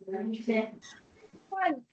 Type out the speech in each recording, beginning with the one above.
One.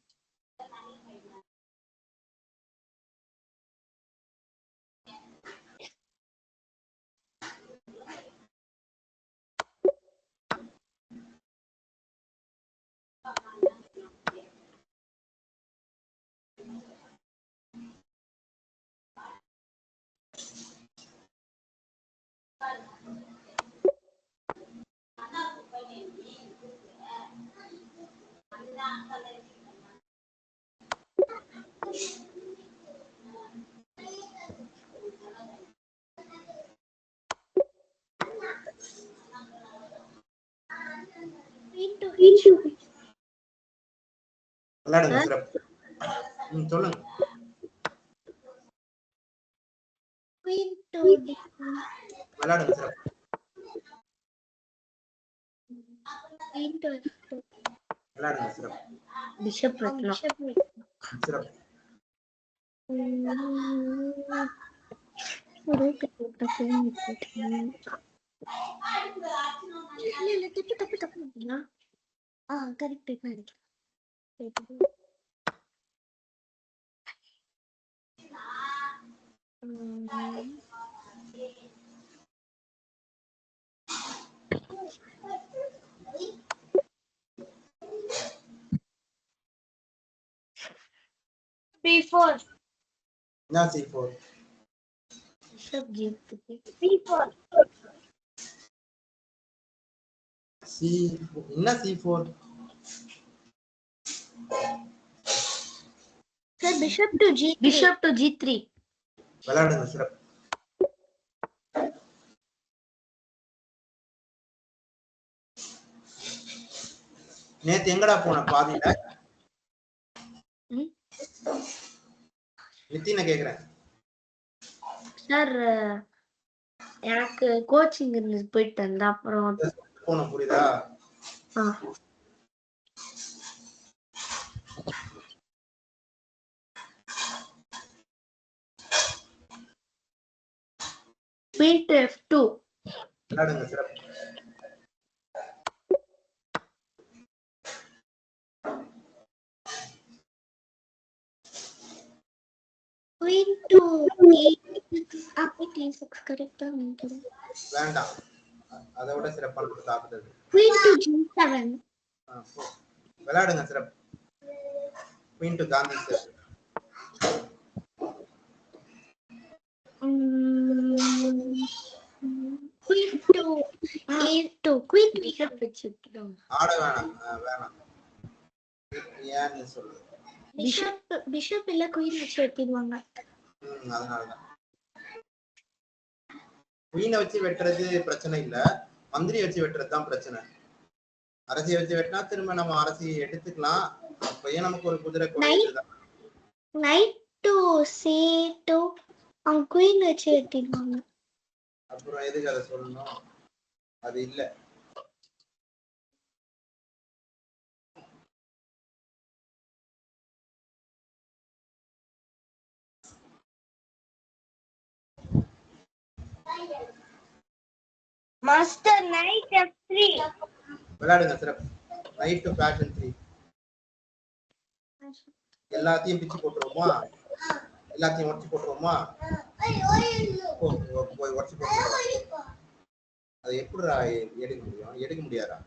விளையாடுங்க சிறப்பு. சொல்லுங்க. விளையாடுங்க சிறப்பு. விளையாடுங்க சிறப்பு. பிஷப் சிறப்பு. B4. என்ன C4? B4. என்ன C4? Sir, bishop to G3. விளையாடுங்க சிறப்பு. நேத்து எங்கடா போன பாதியில? நித்தின கேக்குறேன். சார் எனக்கு கோச்சிங் இருந்து போயிட்டு வந்தா அப்புறம் போன புரியுதா? Queen to F2. விளையாடுங்க சிறப்பு. Queen to E6 கரெக்ட்டா நினைக்கிறேன். வேண்டாம். அதை விட சிறப்பான தாக்குதல். Queen to G7. விளையாடுங்க சிறப்பு. Queen to Gandhi sir. Queen to A2. Queen bishop வச்சுட்டோம். ஆட வேணாம். ஏன்னு சொல்லு. பிஷப் இல்ல குயின் வச்சு வெட்டிடுவாங்க. அதனாலதான் குயினை வச்சு வெட்டுறது பிரச்சனை இல்ல, மந்திரி வச்சு வெட்டுறது தான் பிரச்சனை. அரசியை வச்சு வெட்டினா திரும்ப நம்ம அரசியை எடுத்துக்கலாம். அப்பயே நமக்கு ஒரு குதிரை நைட் டு C2 அவங்க குயின் வச்சு வெட்டிடுவாங்க. அப்புறம் எதுக்கு அதை சொல்லணும்? அது இல்ல. Master knight F3. விளையாடுங்க சிறப்பு. நைட் டு பேஷன் 3. எல்லாத்தையும் பிச்சு போட்டுருவோமா? எல்லாத்தையும் உடச்சு போட்டுருவோமா? போய் உடச்சு போட்டுருவோம். அது எப்படிடா எடுக்க முடியும்? எடுக்க முடியாதா?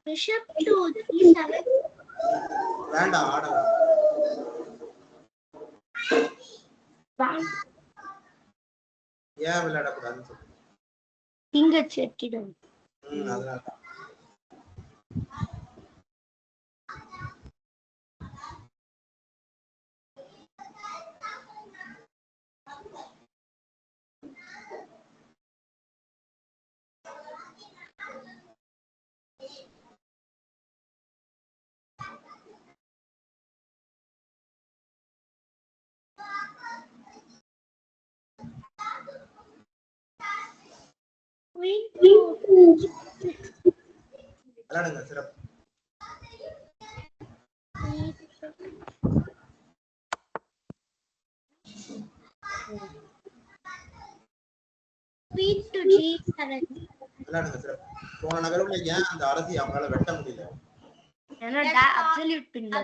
Bishop to G7. வேண்டாம், ஆடலாம். ஏன் விளையாடக்கூடாதுன்னு சொல்றீங்க? கிங் வச்சு வெட்டிடும். அதனாலதான். விளையாடுங்க சிறப்பு. Queen to G7. விளையாடுங்க சிறப்பு. போன நகர்வுல ஏன் அந்த அரசி அவங்களால வெட்ட முடியல? ஏன்னா அப்சல்யூட் பின்ல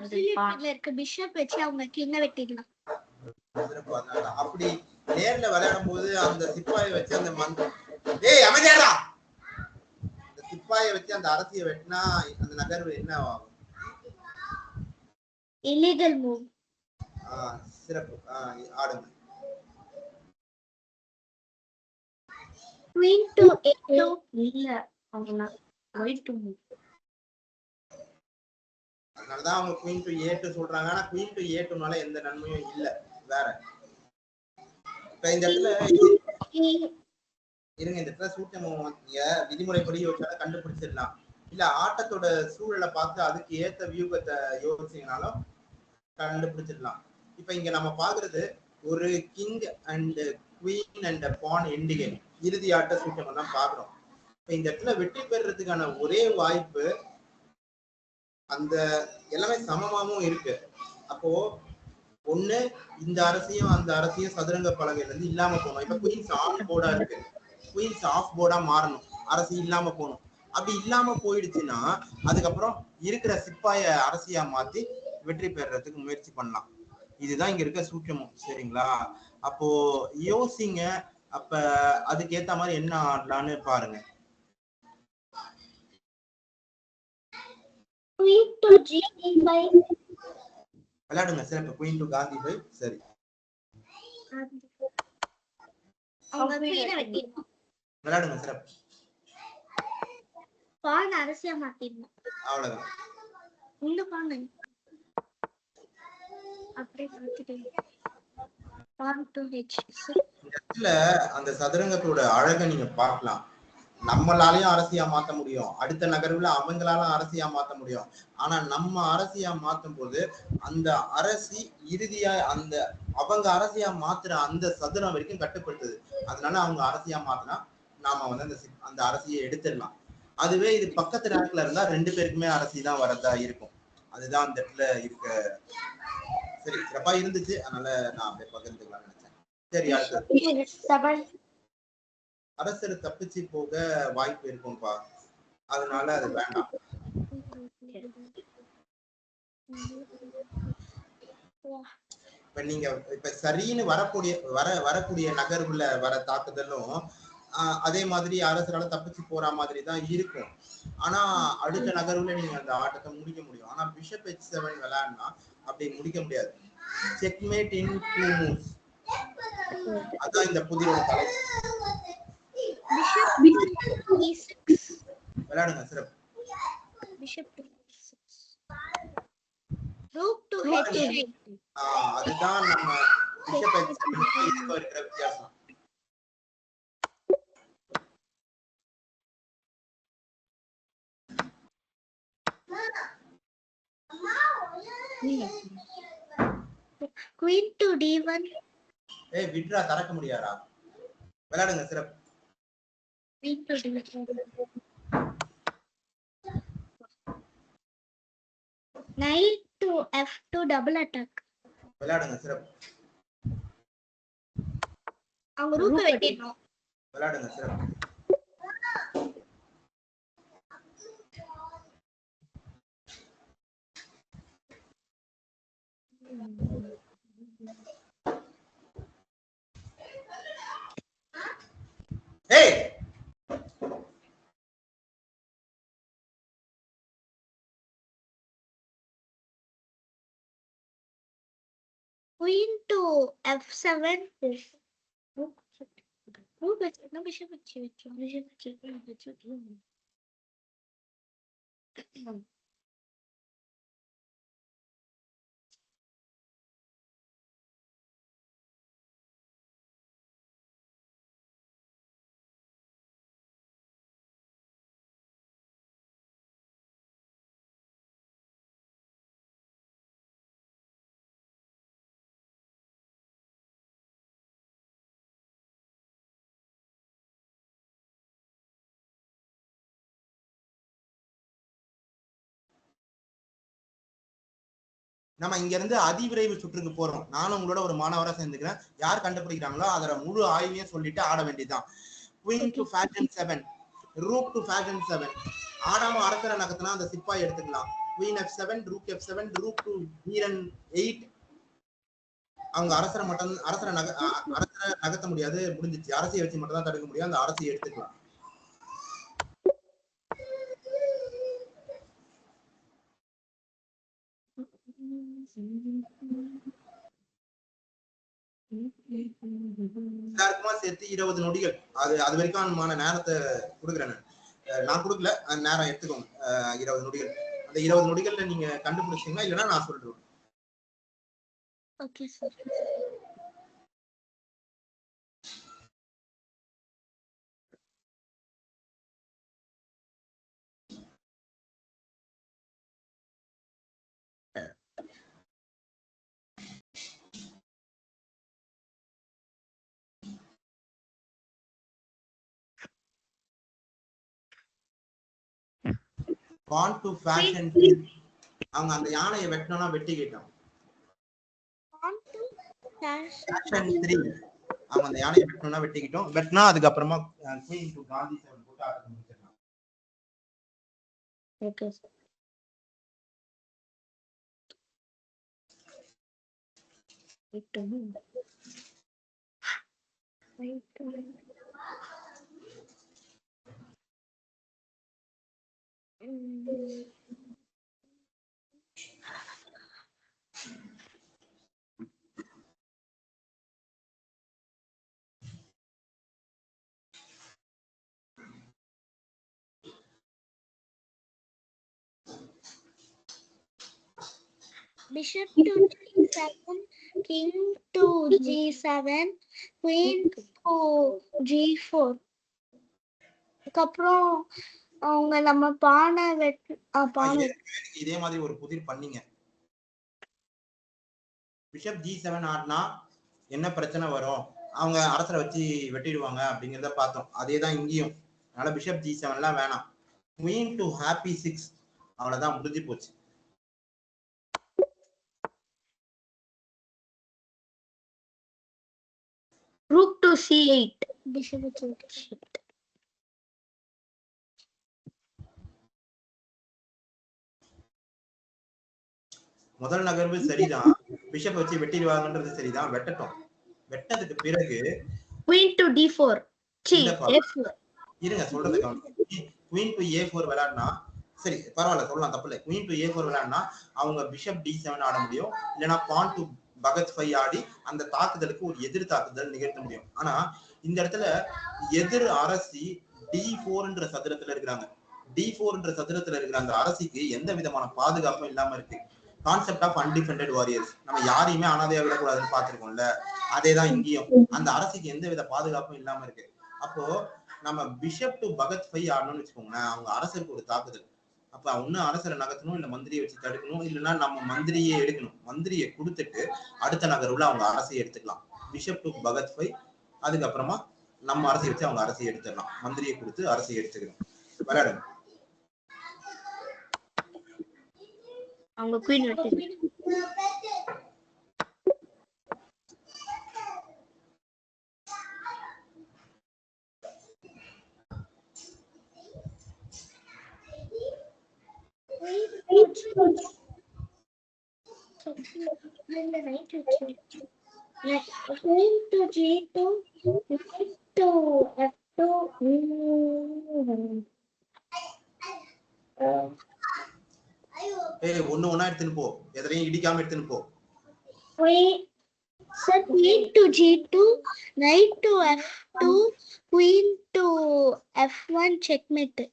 இருக்கு. பிஷப் வச்சு அவங்க கிங்க வெட்டிடலாம். சிறப்பு. அதனால அப்படி நேர்ல விளையாடும் போது அந்த சிப்பாயை வச்சு அந்த அமைதியாடா, அந்த சிப்பாயை வச்சு அந்த அரசியை வெட்டினா அந்த நகர்வு என்ன ஆகும்? Illegal move. சிறப்பு. ஆடுங்க. Queen to A2. இல்ல அவங்களா Queen to move. அதனாலதான் அவங்க குயின் டு A2 சொல்றாங்க. ஆனா குயின் டு A2னால எந்த நன்மையும் இல்ல. வேற இப்ப இந்த இடத்துல இருங்க, இந்த இடத்துல சூட்சமம் நீங்க விதிமுறைப்படி யோசிச்சாலும் கண்டுபிடிச்சிடலாம். இல்ல ஆட்டத்தோட சூழலை பார்த்து அதுக்கு ஏத்த வியூகத்தை யோசிச்சீங்கனாலும் கண்டுபிடிச்சிடலாம். இப்ப இங்க நம்ம பாக்குறது ஒரு கிங் அண்ட் குவீன் அண்ட் பான் எண்டிகேம் இறுதி ஆட்ட சூட்சமம் தான் பாக்குறோம். இப்ப இந்த இடத்துல வெற்றி பெறதுக்கான ஒரே வாய்ப்பு அந்த எல்லாமே சமமாவும் இருக்கு. அப்போ ஒண்ணு இந்த அரசியும் அந்த அரசியும் சதுரங்க பலகையில இருந்து இல்லாம போகணும். இப்ப குயின்ஸ் ஆஃப் போர்டா இருக்கு, குயின்ஸ் ஆஃப் போர்டா மாறணும், அரசி இல்லாம போகணும். அப்படி இல்லாம போயிடுச்சுன்னா அதுக்கப்புறம் இருக்கிற சிப்பாய அரசியா மாத்தி வெற்றி பெறறதுக்கு முயற்சி பண்ணலாம். இதுதான் இங்க இருக்க சூட்சமம். சரிங்களா? அப்போ யோசிங்க. அப்ப அதுக்கு ஏத்த மாதிரி என்ன ஆடலான்னு பாருங்க. Queen to G5. விளையாடுங்க சிறப்பு. Queen to Gandhi 5. சரி, அவங்க குயினை வெட்டிடணும். விளையாடுங்க சிறப்பு. பான் அரசியா மாத்திடணும். அவ்வளவுதான். இந்த பான் அப்படியே மாத்திட்டேன். பான் டு H6. இந்த இடத்துல அந்த சதுரங்கத்தோட அழகை நீங்க பார்க்கலாம். நம்மளாலையும் அரசியா மாத்த முடியும், அடுத்த நகர்வுல அவங்களால அரசியா மாத்த முடியும். ஆனா நம்ம அரசியா மாத்தும் போது அந்த அரசி இறுதியா அந்த அவங்க அரசியா மாத்துற அந்த சதுரம் வரைக்கும் கட்டுப்படுத்துது. அதனால அவங்க அரசியா மாத்தினா நாம வந்து அந்த அரசியை எடுத்துடலாம். அதுவே இது பக்கத்து நாட்டுல இருந்தா ரெண்டு பேருக்குமே அரசி தான் வரதா இருக்கும். அதுதான் அந்த இடத்துல இருக்க. சரி, சிறப்பா இருந்துச்சு. அதனால நான் அப்படியே பகிர்ந்துக்கலாம்னு நினைச்சேன். சரி, அடுத்து அரசர் தப்பிச்சு போக வாய்ப்பு இருக்கும்பா. அதனால அது வேண்டாம். இப்ப நீங்க இப்ப சரின்னு வரக்கூடிய நகர்வுல வர தாக்குதலும் அதே மாதிரி அரசரால தப்பிச்சு போற மாதிரி தான் இருக்கும். ஆனா அடுத்த நகர்வுல நீங்க அந்த ஆட்டத்தை முடிக்க முடியும். ஆனா பிஷப் H7 விளையாடுனா அப்படி முடிக்க முடியாது. செக்மேட் இன் 2 மூவ்ஸ். அதான் இந்த புதியோட தலை. விளையாடுங்க சிறப்பு. Bishop to E6. Rook to H3. அதுதான் நம்ம பிஷப் H7 இருக்கிற வித்தியாசம். Queen to D1. விட்ரா தரக்க முடியாதா? விளையாடுங்க சிறப்பு. Queen to D1. Knight to F2 double attack. விளையாடுங்க சிறப்பு. அவங்க ரூக்க வெட்டிடணும். விளையாடுங்க சிறப்பு. Queen to F7. Rook வச்சிருந்தா பிஷப் வச்சு வைக்கலாம். பிஷப் வச்சு வைக்கலாம். நம்ம இங்க இருந்து அதிவிரைவு சுற்றுக்கு போறோம். நானும் உங்களோட ஒரு மாணவரா சேர்ந்துக்கிறேன். யார் கண்டுபிடிக்கிறாங்களோ அதோட முழு ஆய்வையும் சொல்லிட்டு ஆட வேண்டியதுதான். Queen to fashion 7, rook to fashion 7. ஆடாம அரசரை நகர்த்தினா அந்த சிப்பாய் எடுத்துக்கலாம். Queen f7, rook f7, rook to வீரன் 8. அவங்க அரசரை நகர்த்த முடியாது, முடிஞ்சிச்சு. அரசியை வச்சு மட்டும் தான் தடுக்க முடியும். அந்த அரசியை எடுத்துக்கலாம். எல்லாருக்குமா சேர்த்து 20 நொடிகள். அது வரைக்கும் நேரத்தை கொடுக்குறேன். நான் கொடுக்கல, நேரம் எடுத்துக்கோங்க. 20 நொடிகள். அந்த 20 நொடிகள்ல நீங்க கண்டுபிடிச்சீங்கன்னா, இல்லைன்னா நான் சொல்றேன். Okay sir. Pawn to fashion. அவங்க அந்த யானையை வெட்டணும்னா வெட்டி கேட்டோம். Pawn to fashion 3. அவங்க அந்த யானையை வெட்டணும்னா வெட்டிக்கிட்டோம். வெட்டினா அதுக்கப்புறமா குயின் டு காந்தி 7 போட்டு ஆட முடிச்சிடலாம். Okay sir. Bishop to g7, king to g7, queen to g4. அதுக்கப்புறம் அவங்க நம்ம பானை இதே மாதிரி ஒரு புதிர் பண்ணீங்க. பிஷப் g7 ஆடினா என்ன பிரச்சனை வரும், அவங்க அரசரை வச்சு வெட்டிடுவாங்க அப்படிங்கிறத பார்த்தோம். அதே தான் இங்கேயும். அதனால பிஷப் g7 எல்லாம் வேணாம். குயின் டு ஹாப்பி 6, அவ்வளவுதான், முடிஞ்சு போச்சு. rook to c8, bishop to c8. முதல் நகர்வு சரிதான், பிஷப் வச்சு வெட்டிடுவாங்கன்றது சரிதான், வெட்டட்டும். வெட்டதுக்கு பிறகு queen to d4, a4. இருங்க சொல்றது கவனிங்க. queen to a4 விளையாடினா சரி, பரவாயில்ல, சொல்லலாம், தப்பு இல்லை. queen to a4 விளையாடினா அவங்க பிஷப் d7 ஆட முடியும், இல்லைன்னா pawn to பகத் 5 ஆடி அந்த தாக்குதலுக்கு ஒரு எதிர் தாக்குதல் நிகழ்த்த முடியும். ஆனா இந்த இடத்துல எதிர் அரசி d4ன்ற சதுரத்துல இருக்கிறாங்க. d4ன்ற சதுரத்துல இருக்கிற அந்த அரசிக்கு எந்த விதமான பாதுகாப்பும் இல்லாம இருக்கு. Concept of undefended warriors. நம்ம யாரையுமே அனாதையா விடக்கூடாதுன்னு பாத்துருக்கோம்ல, அதேதான் இங்கேயும். அந்த அரசிக்கு எந்த வித பாதுகாப்பும் இல்லாம இருக்கு. அப்போ நம்ம பிஷப் டு பகத் 5 ஆடணும்னு வச்சுக்கோங்களேன், அவங்க அரசருக்கு ஒரு தாக்குதல். அப்ப ஒண்ணு அரசரை நகர்த்தணும், இல்ல மந்திரியை வச்சு தடுக்கணும், இல்லைன்னா நம்ம மந்திரியே எடுக்கணும். மந்திரியை கொடுத்துட்டு அடுத்த நகர்வுல அவங்க அரசியை எடுத்துக்கலாம். பிஷப் டு பகத் 5, அதுக்கப்புறமா நம்ம அரசியை வச்சு அவங்க அரசியை எடுத்துடலாம். மந்திரியை கொடுத்து அரசியை எடுத்துக்கணும். விளையாடுங்க. அவங்க குயின் வெட்டி ஒண்ணு ஒண்ணா எடுத்துன்னு போ, எதிரையும் இடிக்காம எடுத்துன்னு போ. Sir, queen to G2, knight to F2, queen to F1, checkmate.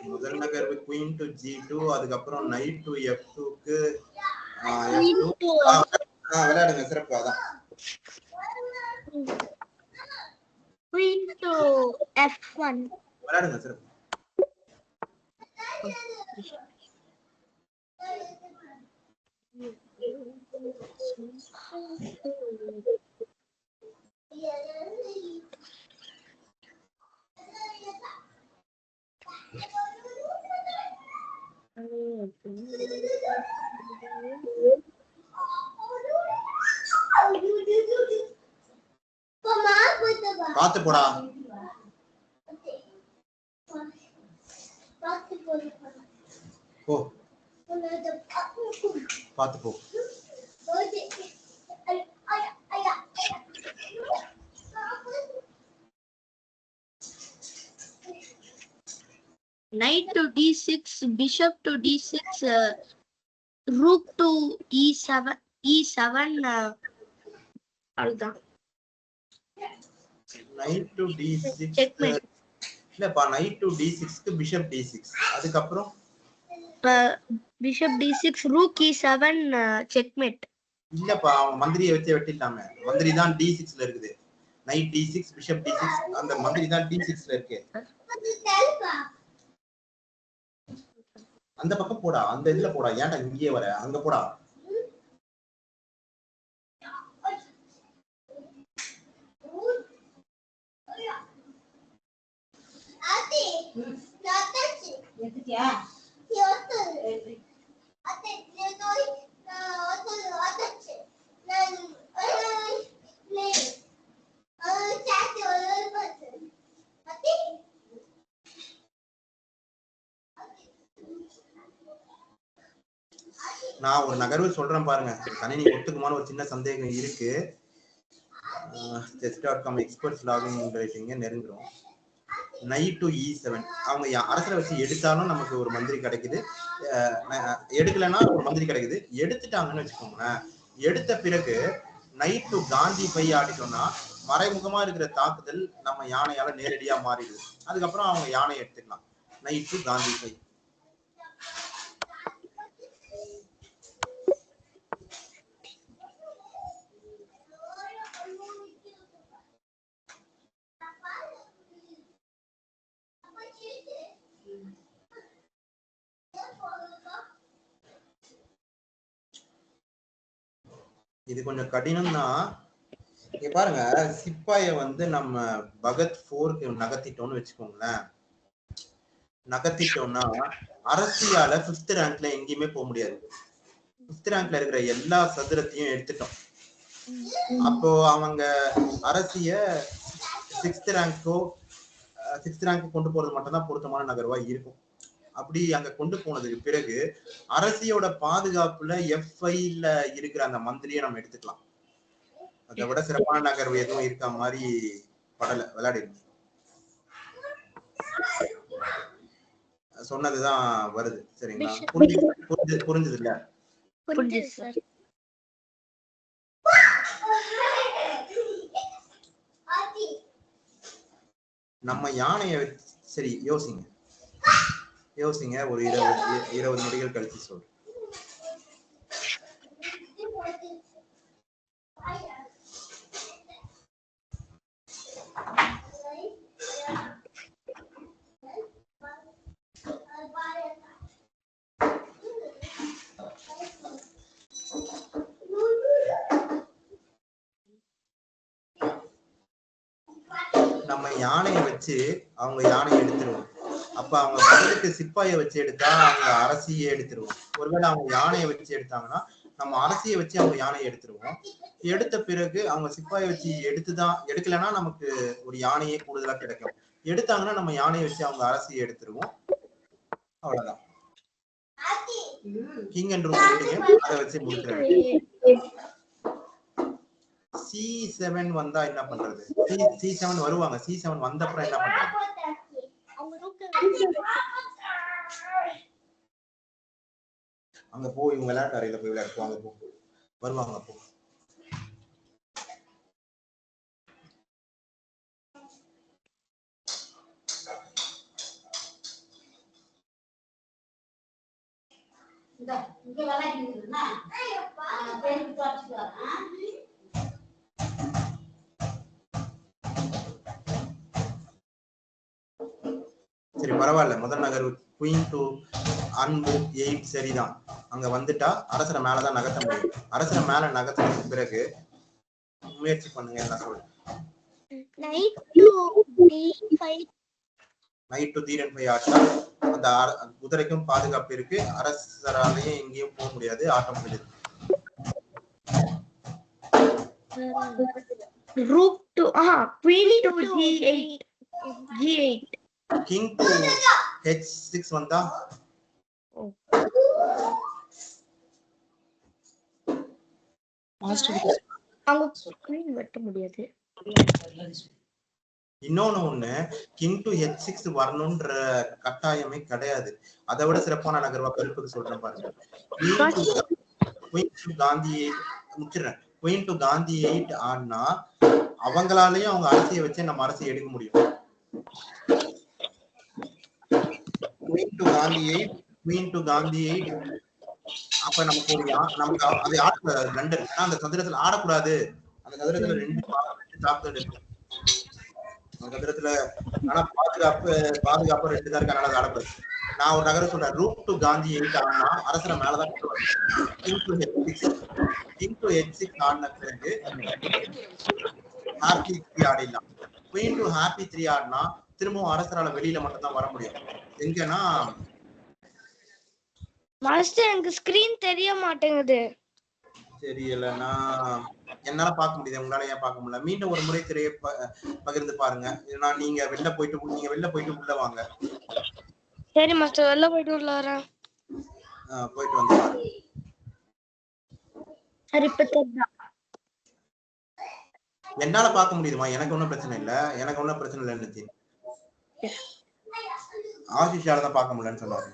முதல் நகர்வு queen to G2, அதுக்கப்புறம் knight to F2க்கு Queen F2 to விளையாடுங்க, சிறப்பு. அதான் queen to F1. விளையாடுங்க, சிறப்பு. பாத்து போடா. போ பாத்து போ. Knight to D6, bishop to D6, rook to E7, அவ்வளவுதான். knight to D6, checkmate. இல்லப்பா, knight to D6க்கு bishop D6, அதுக்கப்புறம் bishop D6, rook E7, checkmate. இல்லப்பா, அவன் மந்திரியை வச்சு வெட்டிட்டாமே. மந்திரி தான் D6ல இருக்குது. knight D6, bishop D6, அந்த மந்திரி தான் D6ல இருக்கு. அந்த பக்கம் போடா, அந்த இதுல போடா. ஏன்டா இங்கே வர? அங்க போடா. நான் ஒரு நகர்வு சொல்றேன் பாருங்க. கணினி ஒத்துக்குமான ஒரு சின்ன சந்தேகம் இருக்கு. chess.com எக்ஸ்பர்ட்ஸ் லாகின் ரைட்டிங்க நெருங்குறோம். knight to E7, அவங்க அரசரை வச்சு எடுத்தாலும் நமக்கு ஒரு மந்திரி கிடைக்குது, எடுக்கலன்னா ஒரு மந்திரி கிடைக்குது. எடுத்துட்டாங்கன்னு வச்சுக்கோங்களேன். எடுத்த பிறகு knight to காந்தி பை ஆடிட்டோம்னா மறைமுகமா இருக்கிற தாக்குதல் நம்ம யானையால நேரடியா மாறிடுது. அதுக்கப்புறம் அவங்க யானை எடுத்துக்கலாம். knight to காந்தி பை. இது கொஞ்சம் கடினம் தான். இங்க பாருங்க, சிப்பாயை வந்து நம்ம பகத் 4க்கு நகர்த்திட்டோம்னு வச்சுக்கோங்களேன். நகர்த்திட்டோம்னா அரசியால 5th ரேங்க்ல எங்கேயுமே போக முடியாது. 5th ரேங்க்ல இருக்கிற எல்லா சதுரத்தையும் எடுத்துட்டோம். அப்போ அவங்க அரசிய 6th ரேங்க் கொண்டு போறது மட்டும் தான் பொருத்தமான நகர்வா இருக்கும். அப்படி அங்க கொண்டு போனதுக்கு பிறகு அரசியோட பாதுகாப்புல F5ல இருக்கிற அந்த மந்திரியை நம்ம எடுத்துக்கலாம். அதை விட சிறப்பான நகர்வு எதுவும் இருக்க மாதிரி படல. விளையாடிடும் சொன்னதுதான் வருது. சரிங்களா? புரிஞ்சது இல்ல? நம்ம யானைய சரி யோசிங்க ஒரு 20 நொடிகள் கழிச்சு சொல்றேன். நம்ம யானையை வச்சு அவங்க யானையை எடுத்துருவோம். அப்ப அவங்க பதிலுக்கு சிப்பாயை வச்சு எடுத்தா அவங்க அரசியை எடுத்துருவோம். ஒருவேளை அவங்க யானையை வச்சு எடுத்தாங்கன்னா நம்ம அரசியை வச்சு அவங்க யானையை எடுத்துருவோம். எடுத்த பிறகு அவங்க சிப்பாயை வச்சு எடுக்கலன்னா நமக்கு ஒரு யானையே கூடுதலா கிடைக்கும். எடுத்தாங்கன்னா நம்ம யானையை வச்சு அவங்க அரசியை எடுத்துருவோம். அவ்வளவுதான். கிங் அண்ட் ரூக் அதை வச்சு முடிச்சிருவேன். C7 வந்தா என்ன பண்றது? C7 வருவாங்க. C7 வந்த அப்புறம் என்ன பண்றது? அங்க போய் இவங்க விளையாட்டு அறையில போய் விளையாடுவாங்க. போ வருவாங்க. போ சரி பரவாயில்ல. முதல் நகர்வு குயின் டு அன்பு 8 சரிதான். அங்க வந்துட்டா அரசரை மேலதான் நகர்த்த முடியும். அரசரை மேல நகர்த்தின பிறகு முயற்சி பண்ணுங்க. என்ன சொல்றேன்? Knight to d5. Night to d5 atta அந்த குதிரைக்கும் பாதுகாப்பு இருக்கு. அரசராலையும் எங்கேயும் போக முடியாது. ஆட்டம் முடியுது. Rook to queen to g8. g8. King to h6 வந்தா அங்க queen வெட்ட முடியாது. இன்னொன்னு கிங் டு h6 வரணும்ன்ற கட்டாயமே கிடையாது. அதை விட சிறப்பான நகர்வா கருப்புக்கு சொல்றேன் பாருங்க. குயின் டு காந்தி 8 முடிச்சிடுறேன். குயின் டு காந்தி 8 ஆனா அவங்களாலேயும் அவங்க அரசியை வச்சு நம்ம அரசியை எடுக்க முடியும். Queen to Gandhi 8 queen to Gandhi 8 அப்ப நமக்கு நமக்கு அதை ஆடக்கூடாது. லண்டன் அந்த சதுரத்துல ஆடக்கூடாது. அந்த சதுரத்துல ரெண்டு தாக்குதல் இருக்கு. அந்த சதுரத்துல ஆனா பாதுகாப்பு 2 தான் இருக்கு. அதனால ஆடக்கூடாது. நான் ஒரு நகரம் சொல்றேன். ரூட் டு காந்தி 8 ஆனா அரசரை மேலதான் கொண்டு வரணும். கிங் டு h6 ஆடின பிறகு ஹாப்பி 3 ஆடிடலாம். குயின் டு ஹாப்பி 3 ஆடினா திரும்பவும் அரசரால வெளியில மட்டும் தான் வர முடியும். எங்கன்னா மாஸ்டர் எனக்கு ஸ்கிரீன் தெரிய மாட்டேங்குது. தெரியலன்னா என்னால பார்க்க முடியுது. உங்களால ஏன் பார்க்க முடியல? மீண்டும் ஒரு முறை திரையை பகிர்ந்து பாருங்க. இல்லைன்னா நீங்க வெளில போயிட்டு உள்ள வாங்க. சரி மாஸ்டர், வெளில போயிட்டு உள்ள வரேன். போயிட்டு வந்து பாருங்க. என்னால பார்க்க முடியுதுமா? எனக்கு ஒன்றும் பிரச்சனை இல்லை. நினைச்சு ஆசிஷால தான் பார்க்க முடியலன்னு சொன்னாரு.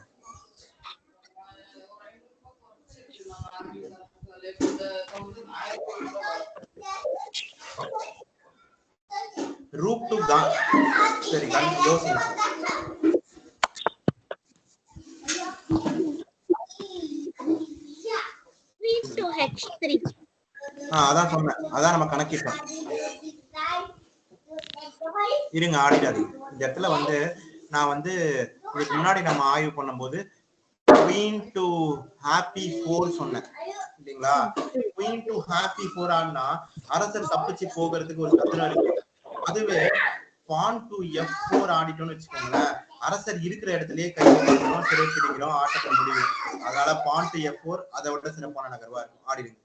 ரூட் டு சரி யோசிங்க. அதான் சொன்னேன். அதான் நம்ம கணக்கிட்டோம். இருங்க, ஆடிடாதீங்க. இந்த இடத்துல நான் இதுக்கு முன்னாடி நம்ம ஆய்வு பண்ணும்போது குயின் டு ஹாப்பி 4 சொன்னேன் இல்லைங்களா? குயின் டு ஹாப்பி 4 ஆனா அரசர் தப்பிச்சு போகிறதுக்கு ஒரு சதுரம் இருக்கு. அதுவே பான் டு f4 ஆடிட்டோம்னு வச்சுக்கோங்களேன், அரசர் இருக்கிற இடத்துலயே கை பிடிக்கிறோம், சிறை பிடிக்கிறோம், ஆட்டத்தை முடியும். அதனால பான் டு f4 அதை விட சிறப்பான நகர்வா இருக்கும். ஆடிடுங்க.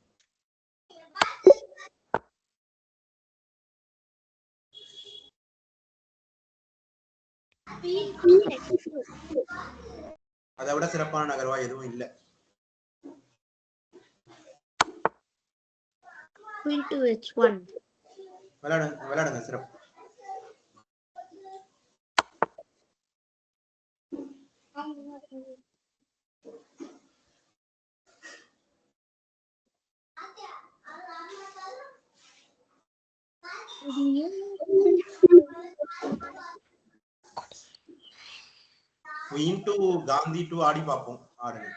அதை விட சிறப்பான நகர்வா எதுவும் இல்லை. விளையாடுங்க சிறப்பு. குயின் டு காந்தி 2 ஆடி பார்ப்போம். ஆடுங்க.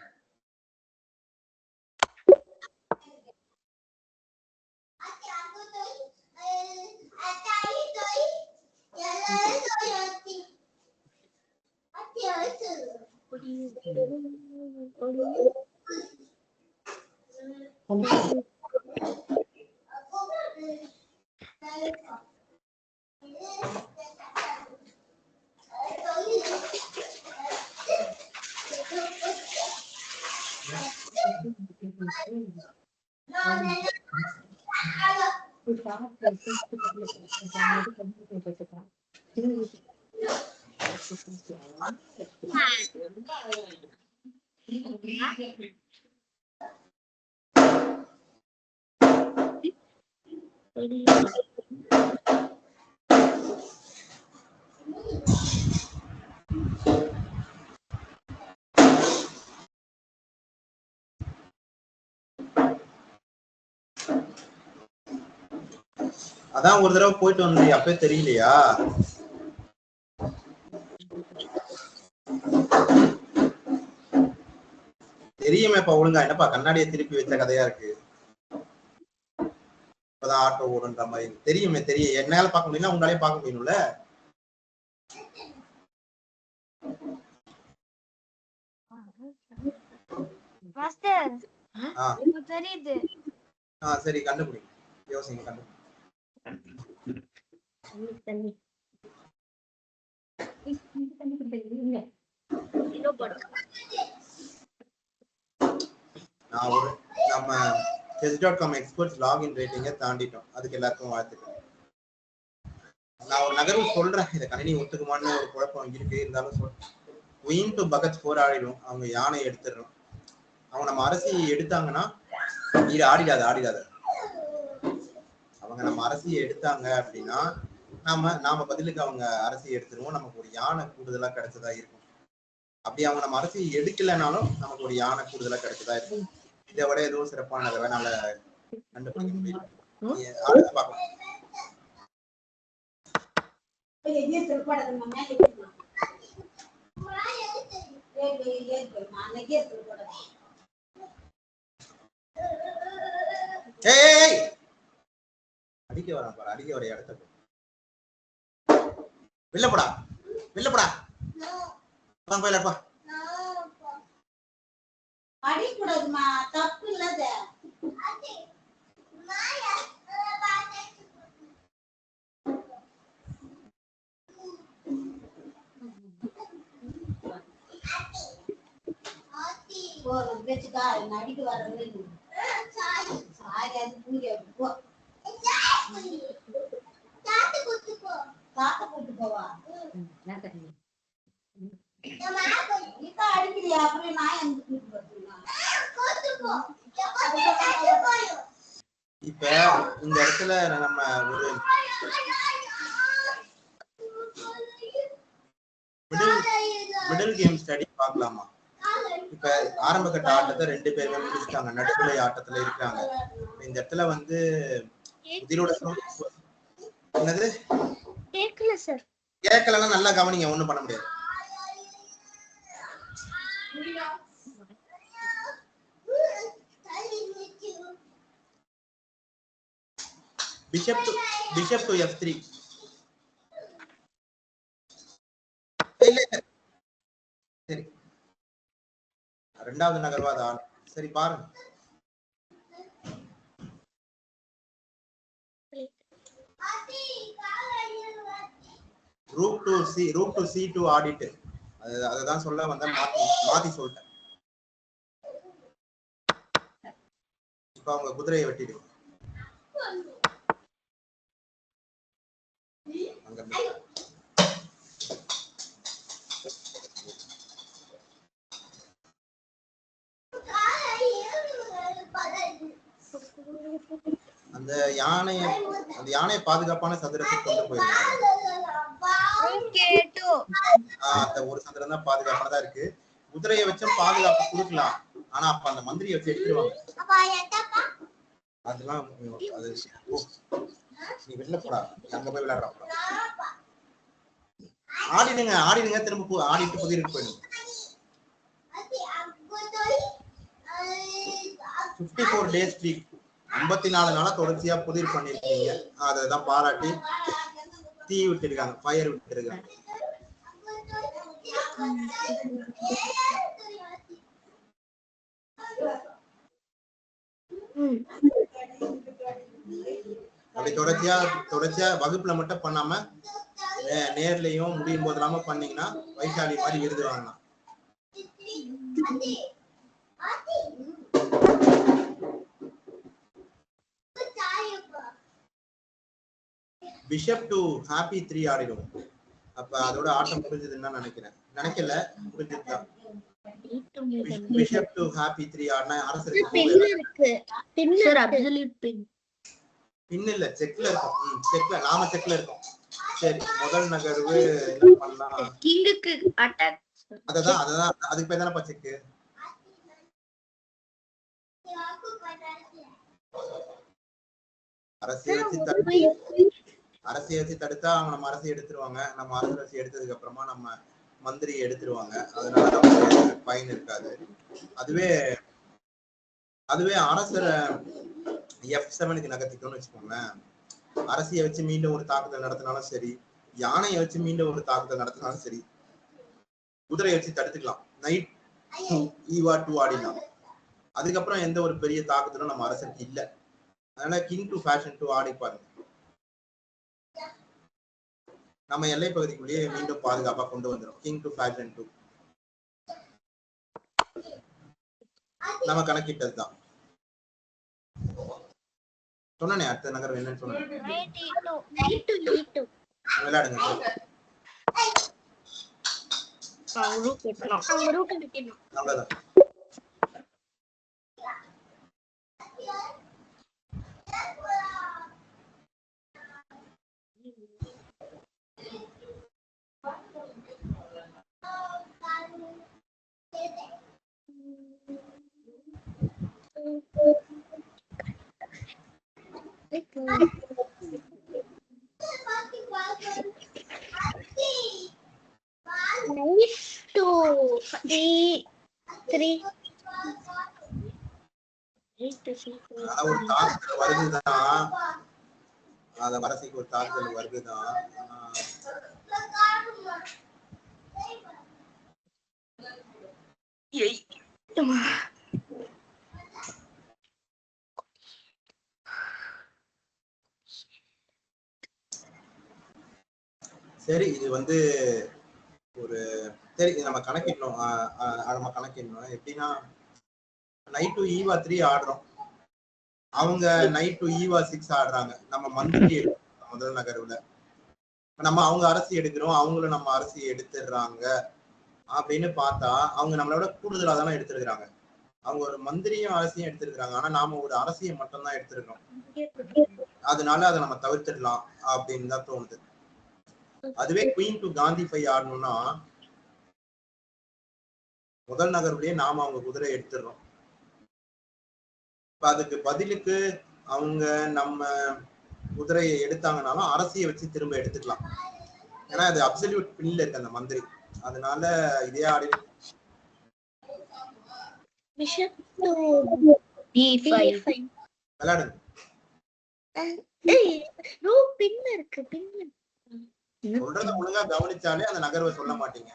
அதான் ஒரு தடவை போயிட்டு வந்து அப்பவே தெரியலையா? தெரியுமே இப்ப ஒழுங்கா, என்னப்பா கண்ணாடியை திருப்பி வச்ச கதையா இருக்கு. இப்பதான் ஆட்டோ ஓடுன்ற மாதிரி தெரியுமே. தெரியும், என்னால பார்க்க முடியும்னா உங்களாலே பார்க்க முடியும்ல. மாஸ்டர் தெரியுது. சரி கண்டுபிடி, யோசிங்க கண்டுபிடி. நான் ஒரு நம்ம chess.com எக்ஸ்பர்ட்ஸ் லாகின் ரேட்டிங்கை தாண்டிட்டோம். அதுக்கு எல்லாருக்கும் வாழ்த்துக்கள். நான் ஒரு நகர்வு சொல்றேன், இதை கணினி ஒத்துக்குமான்னு ஒரு குழப்பம் இருக்கு. இருந்தாலும் சொல்றேன். குயின் டு பகத் 4 ஆடிடும். அவங்க யானை எடுத்துடுறோம். அவங்க நம்ம அரசி எடுத்தாங்கன்னா இது ஆடிடாது. அவங்க நம்ம அரசியை எடுத்தாங்க அப்படின்னா நாம பதிலுக்கு அவங்க அரசியை எடுத்துருவோம். நமக்கு ஒரு யானை கூடுதலா கிடைச்சதா இருக்கும். அப்படி அவங்க நம்ம அரசியை எடுக்கலைனாலும் நமக்கு ஒரு யானை கூடுதலா கிடைச்சதா இருக்கும். இதை விட எதுவும் சிறப்பானதை வேணால கண்டுபிடிக்க முடியும். அடுத்து பார்க்கலாம். அடிக்க வர பாரு, அடிக்க வர இடத்த வெளில போடா போயிலப்பா. அடிக்கூடாதுமா, தப்பு இல்லத. வச்சுக்கா அடிக்க வர்றது கூட்டு போவா அடிக்கலையா? அப்புறம் நான் இப்ப இந்த இடத்துல நம்ம ஒரு மிடில் கேம் ஸ்டடி பார்க்கலாமா? இப்ப ஆரம்ப கட்ட ஆட்டத்தை 2 பேருமே முடிச்சுட்டாங்க, நடுநிலை ஆட்டத்துல இருக்காங்க. இந்த இடத்துல வந்து உதிரோட என்னது கேக்கல சார். கேட்கலன்னா நல்லா கவனிங்க, ஒண்ணும் பண்ண முடியாது. bishop to f3. சரி, இரண்டாவது நகர்வாதான். சரி பாருங்க. rook to c2 ஆடிட்டு அதுதான் சொல்ல வந்த, மாத்தி சொல்லிட்டேன். இப்ப அவங்க குதிரையை வெட்டிடுவோம். அந்த யானையை பாதுகாப்பான சதுரத்துக்கு கொண்டு போயிருக்காங்க. அந்த ஒரு சதுரம் தான் பாதுகாப்பானதா இருக்கு. குதிரையை வச்சும் பாதுகாப்பு கொடுக்கலாம், ஆனா அப்ப அந்த மந்திரியை வச்சு எடுத்துருவாங்க. அதெல்லாம் அது நீ வெளில போடா, அங்க போய் விளையாடுறா. ஆடிடுங்க திரும்ப ஆடிட்டு புதிருக்கு போயிடுங்க. 54 days streak, 54 நாளா தொடர்ச்சியா புதிர் பண்ணிருக்கீங்க. அதான் பாராட்டி தீ விட்டுருக்காங்க, ஃபயர் விட்டுருக்காங்க. அப்படி தொடர்ச்சியா வகுப்புல மட்டும் பண்ணாம நேர்லயும் முடியும் போதெல்லாம பண்ணீங்கன்னா வைசாலி மாதிரி விருது வாங்கலாம். பிஷப் டு ஹாப்பி 3 ஆடிடும். அப்ப அதோட ஆட்டம் முடிஞ்சதுன்னு நினைக்கிறேன். நினைக்கல, முடிஞ்சதுதான். பிஷப் டு ஹாப்பி 3 ஆடினா அரசருக்கு பின் இல்ல, செக்ல இருக்கும். செக்ல நாம செக்ல இருக்கோம். சரி, முதல் நகர்வு என்ன பண்ணலாம்? கிங்குக்கு அட்டாக். அததான் அதுக்கு பேர் தானே செக். அரசியை வச்சு தடுத்தா அவங்க நம்ம அரசியை எடுத்துருவாங்க. நம்ம அரசு எடுத்ததுக்கு அப்புறமா நம்ம மந்திரியை எடுத்துருவாங்க. அதனால நமக்கு பயன் இருக்காது. அதுவே அரசரை F7க்கு நகர்த்திட்டோம்னு வச்சுக்கோங்களேன், அரசியை வச்சு மீண்டும் ஒரு தாக்குதல் நடத்தினாலும் சரி, யானையை வச்சு மீண்டும் ஒரு தாக்குதல் நடத்தினாலும் சரி, குதிரையை வச்சு தடுத்துக்கலாம். Night E2 ஆடிடலாம். அதுக்கப்புறம் எந்த ஒரு பெரிய தாக்குதலும் நம்ம அரசுக்கு இல்லை. அதனால கிங் டு ஃபேஷன் 2 ஆடி பாருங்க. நம்ம எல்லை பகுதிக்குள்ளேயே மீண்டும் பாதுகாப்பா கொண்டு வந்துடும். கிங் டு ஃபேஷன் 2 நம்ம கணக்கிட்டதுதான். சொன்னனே அடுத்த நகரம் என்னன்னு சொன்னேன். விளையாடுங்க. அவ்வளவுதான். ஒரு தாக்குதல் வருதுதான், அத அரசிக்கு ஒரு தாக்குதல் வருதுதான். சரி, இது வந்து ஒரு சரி நம்ம கணக்கிடணும். எப்படின்னா நைட் டு E3 ஆடுறோம், அவங்க நைட் டு E6 ஆடுறாங்க. நம்ம மந்திரி முதல் நகர்வுல நம்ம அவங்க அரசு எடுக்கிறோம், அவங்களும் நம்ம அரசு எடுத்துடுறாங்க அப்படின்னு பார்த்தா அவங்க நம்மளோட கூடுதலா தானே எடுத்திருக்கிறாங்க. அவங்க ஒரு மந்திரியும் அரசியும் எடுத்திருக்கிறாங்க, ஆனா நாம ஒரு அரசியை மட்டும் தான் எடுத்திருக்கோம். அதனால அதை நம்ம தவிர்த்திடலாம் அப்படின்னு தான் தோணுது. அதுவே குயின் டு காந்தி 5 ஆடணும்னா முதல் நகர்வுலயே நாம அவங்க குதிரை எடுத்துடுறோம். அதுக்கு பதிலுக்கு அவங்க நம்ம குதிரையை எடுத்தாங்கனாலும் அரசியை வச்சு திரும்ப எடுத்துக்கலாம். ஏன்னா அது அப்சல்யூட் பின்ல இருக்கு அந்த மந்திரி. அதனால இதே ஆடி விளையாடுங்க. சொல்றத ஒழுங்கா கவனிச்சாலே அந்த நகர்வை சொல்ல மாட்டீங்க.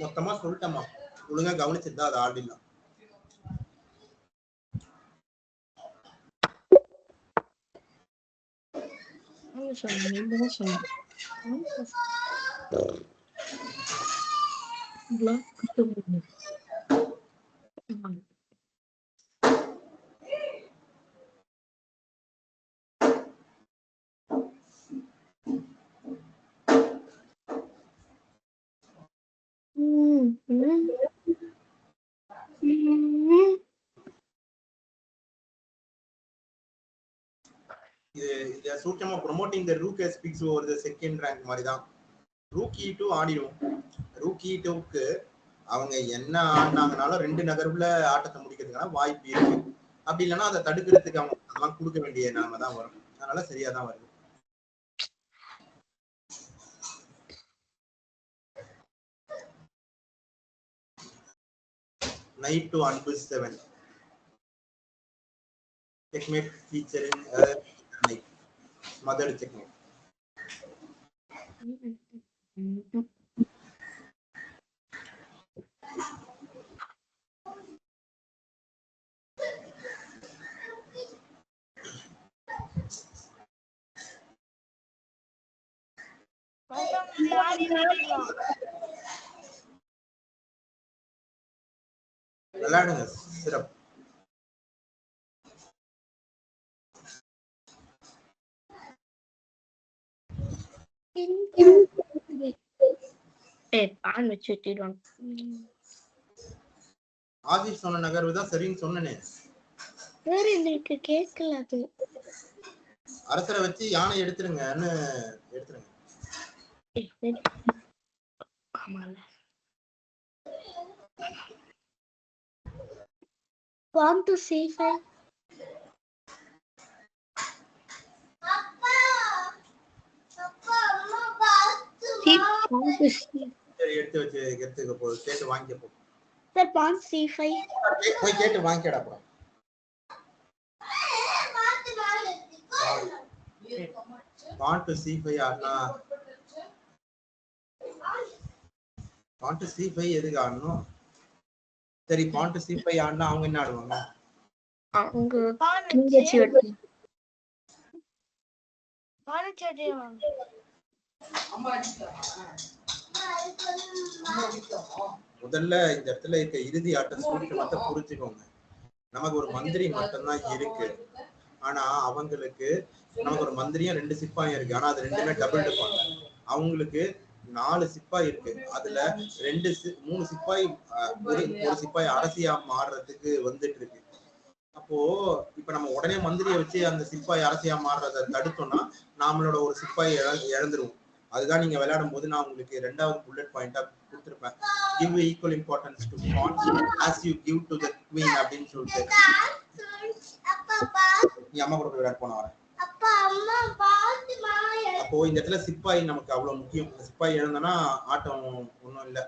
மொத்தமா சொல்லிட்டமா, ஒழுங்கா கவனிச்சிருந்தா அதை ஆடிடலாம். இது சூட்சமா promoting the rook speaks over the second rank மாதிரி தான். ரூக் E2 ஆடிடும். ரூக் E2க்கு அவங்க என்ன ஆடினாங்கனாலும் 2 நகர்வுல ஆட்டத்தை முடிக்கிறதுக்கான வாய்ப்பு இருக்கு. அப்படி இல்லைன்னா அதை தடுக்கிறதுக்கு அவங்க அதெல்லாம் கொடுக்க வேண்டிய நிலைமை தான் வரும். அதனால சரியா தான் வருது. Knight to Anbu 7. Checkmate featuring knight. Mothered checkmate. விளையாடுங்க சிறப்பு. ஆதிஷ் சொன்ன நகர்வு தான் சரின்னு சொன்னனே. கேட்கல. அது அரசரை வச்சு யானை எடுத்துருங்கன்னு எடுத்துருங்க. Want to see five? சரி எடுத்துக்க போ, கேட்டு வாங்கிக்க போ. சார் பான் C5 போய் கேட்டு வாங்கிக்கடா போ. பான் டு C5 ஆனா பான் டு C5 எதுக்கு ஆடணும்? சரி பான் டு C5 ஆடினா அவங்க என்ன ஆடுவாங்க? அவங்க முதல்ல இந்த இடத்துல இருக்க இறுதி ஆட்டம் சூழ்ச்சி புரிஞ்சுக்கோங்க. நமக்கு ஒரு மந்திரி மட்டும்தான் இருக்கு. ஆனா அவங்களுக்கு நமக்கு ஒரு மந்திரியும் 2 சிப்பாயும் இருக்கு. ஆனா அது ரெண்டுமே டபுள் டிப்பாங்க. அவங்களுக்கு 4 சிப்பாய் இருக்கு. அதுல 3 சிப்பாய் ஒரு சிப்பாய் அரசியா மாறுறதுக்கு வந்துட்டு இருக்கு. அப்போ இப்ப நம்ம உடனே மந்திரியை வச்சு அந்த சிப்பாய் அரசியா மாறுறத தடுத்தோம்னா நம்மளோட ஒரு சிப்பாய் இழந்துருவோம். அதுதான் நீங்க விளையாடும் போது நான் உங்களுக்கு 2வது புல்லட் பாயிண்டா கொடுத்திருப்பேன். give equal importance to pawns as you give to the queen அப்படின்னு சொல்லிட்டு. நீ அம்மா கூட போய் விளையாட போன வர. அப்போ இந்த இடத்துல சிப்பாய் நமக்கு அவ்வளவு முக்கியம். சிப்பாய் இழந்தனா ஆட்டம் ஒண்ணும் இல்ல.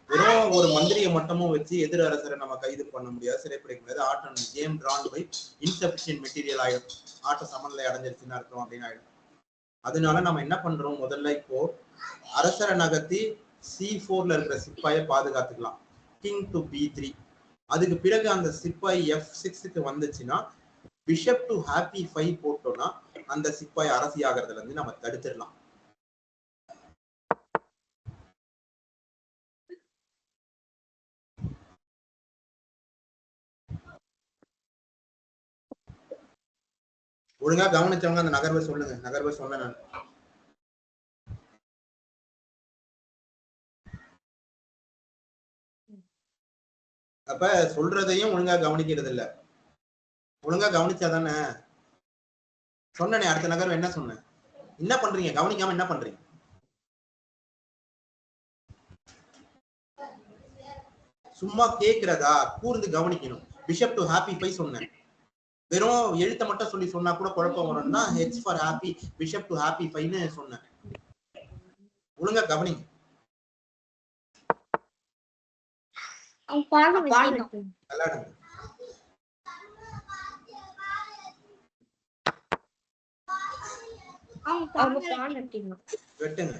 வெறும் ஒரு மந்திரியை மட்டுமும் வச்சு எதிர் அரசரை நம்ம கைது பண்ண முடியாது, சிறைப்பிடிக்க முடியாது. ஆட்டம் game drawn by insufficient material ஆயிடும். ஆட்டம் சமநிலை அடைஞ்சிருச்சுன்னு அர்த்தம் அப்படின்னு ஆயிடும். அதனால நம்ம என்ன பண்றோம், முதல்ல இப்போ அரசரை நகர்த்தி C4ல இருக்கிற சிப்பாயை பாதுகாத்துக்கலாம். King to B3. அதுக்கு பிறகு அந்த சிப்பாய் F6க்கு வந்துச்சுன்னா பிஷப் டு ஹாப்பி 5 போட்டோம்னா அந்த சிப்பாய் அரசி ஆகிறதுல இருந்து நம்ம தடுத்துடலாம். ஒழுங்கா கவனிச்சவங்க அந்த நகர்வை சொல்லுங்க. நகர்வை சொன்ன நான் அப்ப சொல்றதையும் ஒழுங்கா கவனிக்கிறது இல்ல. ஒழுங்கா கவனிச்சாதானே சொன்னனே. அடுத்த நகர்வு என்ன சொன்னேன்? என்ன பண்றீங்க? கவனிக்காம என்ன பண்றீங்க? சும்மா கேக்குறதா? கூர்ந்து கவனிக்கணும். பிஷப் டு ஹாப்பி 5 சொன்னேன். வெறும் எழுத்த மட்டும் சொல்லி சொன்னா கூட குழப்பம் வரும்னா H for happy, bishop to happy 5ன்னு சொன்னேன். ஒழுங்கா கவனிங்க. விளையாடுங்க. வெட்டுங்க.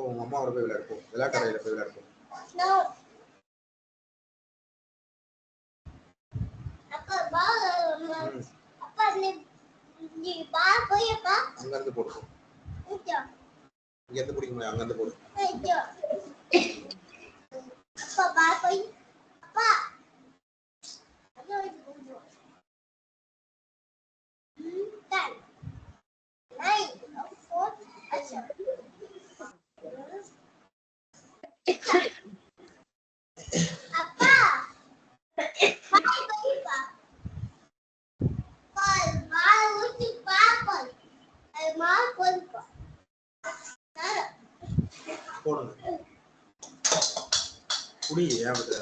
உங்க அம்மாவோட போய் விளையாடு போ. விளையாட்டறையில போய் விளையாடு போ. அங்க இருந்து போடு. இங்க இருந்து பிடிக்க முடியாது. அங்க இருந்து போடு. போடுங்க. குடி ஏன் விடுற?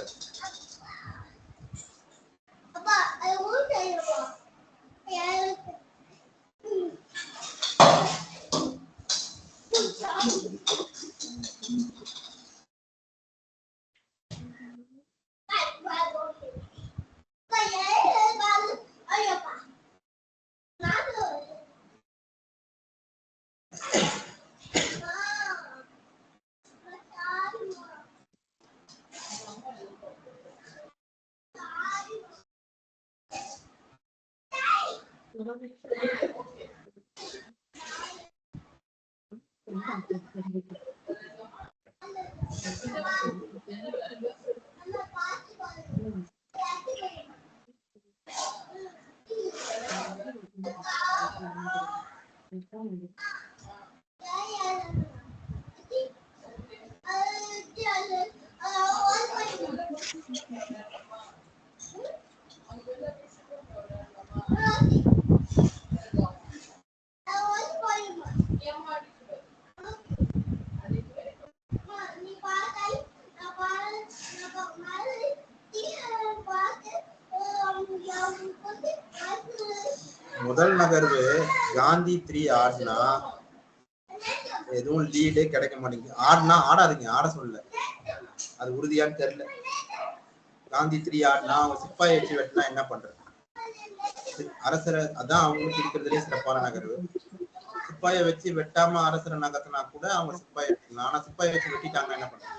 முதல் நகர்வு காந்தி 3 ஆடினா எதுவும் லீடே கிடைக்க மாட்டேங்குது. ஆடினா ஆடாதீங்க, ஆட சொல்லல, அது உறுதியான்னு தெரியல. காந்தி 3 ஆடினா அவங்க சிப்பாயை வச்சு வெட்டினா என்ன பண்றது? அரசரை அதான் அவங்களுக்கு இருக்கிறதுலே சிறப்பான நகர்வு. சிப்பாயை வச்சு வெட்டாம அரசரை நகர்த்தினா கூட அவங்க சிப்பாயை வெட்டிக்கலாம். ஆனா சிப்பாயை வச்சு வெட்டிட்டாங்க என்ன பண்றது?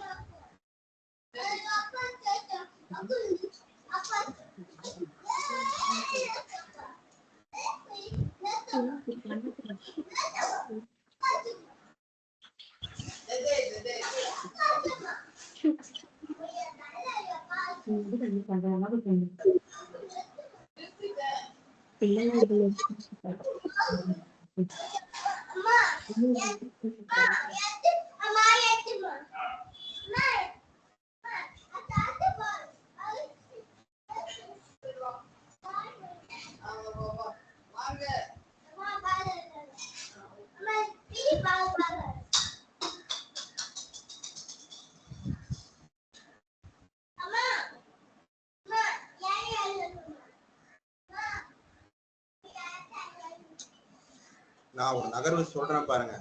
நான் ஒரு நகர்வு சொல்றேன் பாருங்க.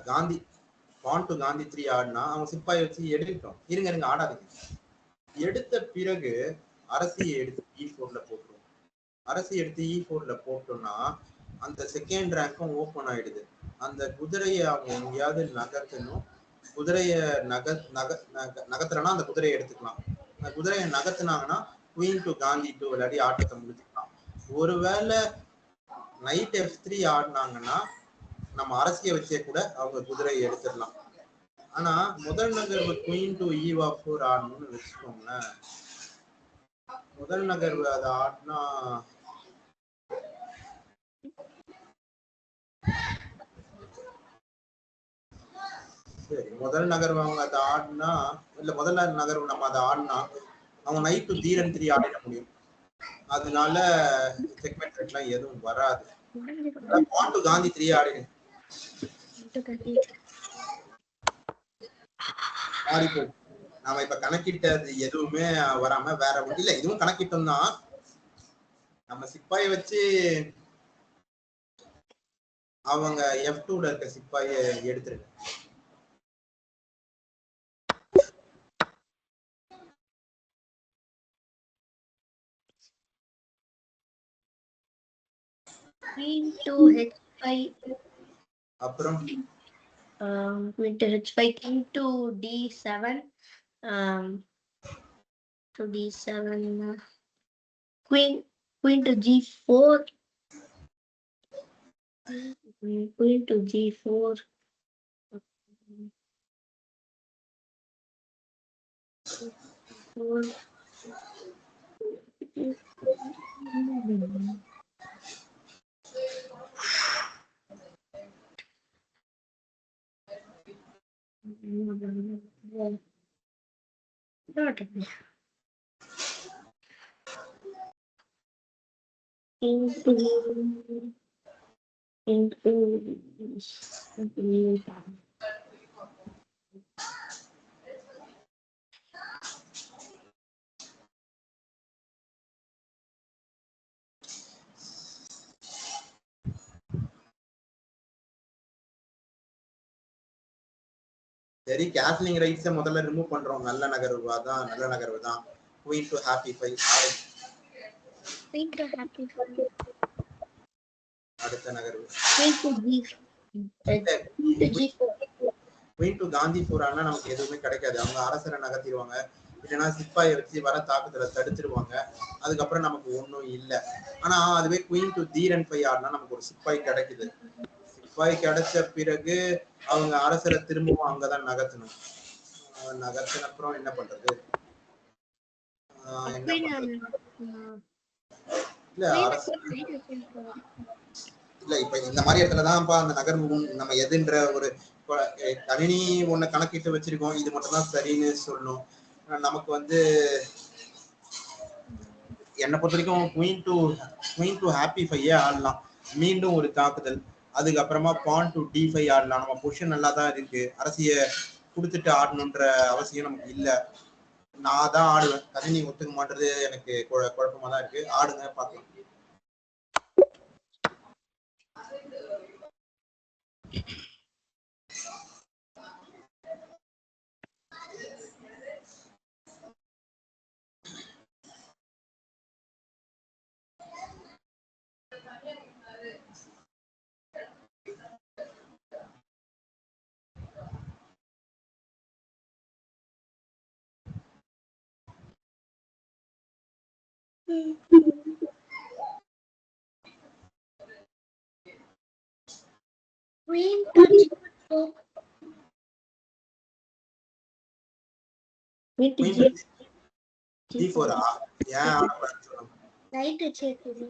காந்தி பான் டு காந்தி 3 ஆடினா அவங்க சிப்பாயை வச்சு எடுத்துட்டோம். இருங்க ஆடாதீங்க. எடுத்த பிறகு அரசியை எடுத்து E4ல போட்டுருவோம். அரசி எடுத்து E4ல போட்டோம்னா அந்த செகண்ட் ரேங்க்கும் ஓப்பன் ஆயிடுது. அந்த குதிரையை அவங்க எங்கேயாவது நகர்த்தணும். குதிரையை நகர்த்துறனா அந்த குதிரையை எடுத்துக்கலாம். அந்த குதிரையை நகர்த்தினாங்கன்னா குயின் டு காந்தி 2 விளையாடி ஆட்டத்தை முடிச்சுக்கலாம். ஒருவேளை நைட் F3 ஆடினாங்கன்னா நம்ம அரசியை வச்சே கூட அவங்க குதிரையை எடுத்துடலாம். ஆனா முதல் நகர்வு குயின் டு E4 ஆடணும்னு வச்சுக்கோங்களேன். முதல் நகர்வு அதை ஆடினா சரி, முதல் நகர்வு அவங்க அதை ஆடினா இல்ல முதல் நகர்வு நம்ம அதை ஆடினா அவங்க நைட் டு தீரன் 3 ஆடிட முடியும். அதனால செக்மெண்ட் எல்லாம் எதுவும் வராது. பான் டு காந்தி 3 ஆடிடு. நாம இப்ப கணக்கிட்டது எதுவுமே வராம வேற இல்ல, இதுவும் கணக்கிட்டோம் தான். நம்ம சிப்பாயை வச்சு அவங்க F2ல இருக்க சிப்பாயை எடுத்துருங்க. Queen to H5. அப்புறம் Queen to H5, King to D7. To D7. Queen to G4. Queen to G4. சரி, கேஸ்லிங் ரைட்ஸை முதல்ல ரிமூவ் பண்றோம். நல்ல நகர்வு தான், நல்ல நகர்வு தான். குயின் டு ஹாப்பி 5 அடுத்த நகர்வு குயின் டு காந்தி 4 ஆனா நமக்கு எதுவுமே கிடைக்காது. அவங்க அரசரை நகர்த்திடுவாங்க, இல்லைன்னா சிப்பாயை வச்சு வர தாக்குதலை தடுத்துருவாங்க. அதுக்கப்புறம் நமக்கு ஒன்றும் இல்லை. ஆனா அதுவே குயின் டு தீரன் 5 ஆடினா நமக்கு ஒரு சிப்பாய் கிடைக்குது. சிப்பாய் கிடைச்ச பிறகு அவங்க அரசரை திரும்பவும் அங்கதான் நகர்த்தணும். நகர்த்தின அப்புறம் என்ன பண்றது? இல்ல இல்ல இப்ப இந்த மாதிரி இடத்துலதான்ப்பா அந்த நகர்வு நம்ம எதுன்ற ஒரு கணினி ஒண்ணு கணக்கிட்டு வச்சிருக்கோம், இது மட்டும் தான் சரின்னு சொல்லணும். நமக்கு வந்து என்னை பொறுத்த வரைக்கும் குயின் டு ஹாப்பி 5 ஆடலாம், மீண்டும் ஒரு தாக்குதல், அதுக்கப்புறமா பான் டு D5 ஆடலாம். நம்ம பொசிஷன் நல்லா தான் இருக்கு, அரசிய கொடுத்துட்டு ஆடணுன்ற அவசியம் நமக்கு இல்ல. நான் தான் ஆடுவேன், கணினி ஒத்துக்க மாட்டது எனக்கு குழப்பமா தான் இருக்கு. ஆடுங்க பார்க்கலாம். Queen to G2. Queen to D4 ஏன் Knight to G2.